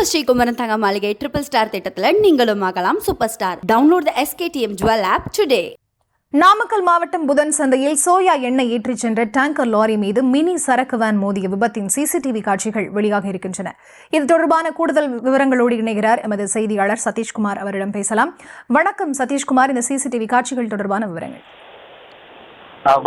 நம்ம ஸ்ரீகுமரன் தங்க மாளிகை ட்ரிபிள் ஸ்டார் திட்டத்தில் நீங்களும் ஆகலாம் super star. Download the SKTM jewel app today. Namakkal மாவட்டம் புதன் சந்தையில் சோயா எண்ணெய் ஏற்றிச் சென்ற டேங்கர் லாரி மீது மினி சரக்கு வேன் மோதிய விபத்தின் CCTV காட்சிகள் வெளியாக இருக்கின்றன. இது தொடர்பான கூடுதல் விவரங்களோடு இணைகிறார் எமது செய்தியாளர் சதீஷ்குமார். அவரிடம் பேசலாம். வணக்கம் சதீஷ்குமார், இந்த CCTV காட்சிகள் தொடர்பான விவரங்கள்.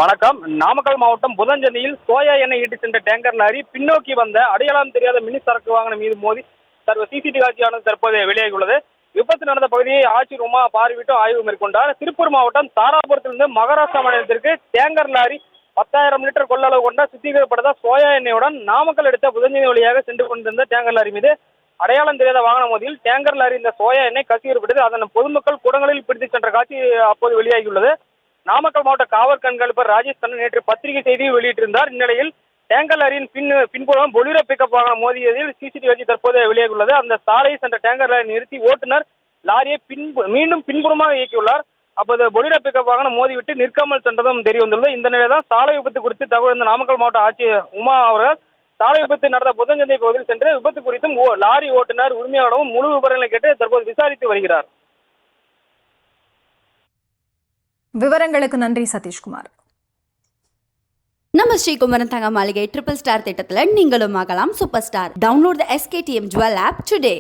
வணக்கம். நாமக்கல் மாவட்டம் புதன் சந்தையில் சோயா எண்ணெய் ஏற்றி சென்ற டேங்கர் லாரி பின்னோக்கி வந்த அடையாளம் தெரியாத மினி சரக்கு வாகனம் மீது மோதி CCTV காட்சியானது தற்போது வெளியாகியுள்ளது. விபத்து நடந்த பகுதியை ஆட்சியர் உமா பார்வையிட்டு ஆய்வு மேற்கொண்டார். திருப்பூர் மாவட்டம் தாராபுரத்திலிருந்து மகாராஷ்டிரா மாநிலத்திற்கு டேங்கர் லாரி 10,000 லிட்டர் கொள்ளளவு கொண்ட சுத்திகரிக்கப்பட்ட சோயா எண்ணெயுடன் நாமக்கல் எடுத்த புதஞ்சனி வழியாக சென்று கொண்டிருந்த டேங்கர் லாரி மீது அடையாளம் தெரியாத வாகன மோதியில் டேங்கர் லாரி இந்த சோயா எண்ணெய் கசியப்பட்டது. அதன் பொதுமக்கள் குடங்களில் பிடித்து சென்ற காட்சி அப்போது வெளியாகியுள்ளது. நாமக்கல் மாவட்ட காவல் கண்காணிப்பர் ராஜேஷ் கண்ணன் நேற்று பத்திரிகை செய்தியை வெளியிட்டிருந்தார். இந்நிலையில் டேங்கர் லாரியின் பின்புறம் பொலிரோ பிக்கப் வாகனம் மோதியதில் CCTV காட்சி தற்போது வெளியாகியுள்ளது. அந்த சாலையை சென்ற டேங்கர் லாரி நிறுத்தி ஓட்டுநர் லாரியை மீண்டும் பின்புறமாக இயக்கியுள்ளார். அப்போது பொலிரோ பிக்கப் வாகனம் மோதிவிட்டு நிற்காமல் சென்றதும் தெரிய வந்துள்ளது. இந்த நிலையில்தான் சாலை விபத்து குறித்து தகவல் நாமக்கல் மாவட்ட ஆட்சியர் உமா அவர்கள் சாலை விபத்து நடந்த புதஞ்சந்தை பகுதியில் சென்று விபத்து குறித்தும் லாரி ஓட்டுநர் உரிமையாளரும் முழு விவரங்களை கேட்டு தற்போது விசாரித்து வருகிறார். விவரங்களுக்கு நன்றி சதீஷ்குமார். நம்ம ஸ்ரீகுமரன் தங்க மாளிகை ட்ரிபிள் ஸ்டார் திட்டத்தில் நீங்களும் ஆகலாம் super star. Download the SKTM jewel app today.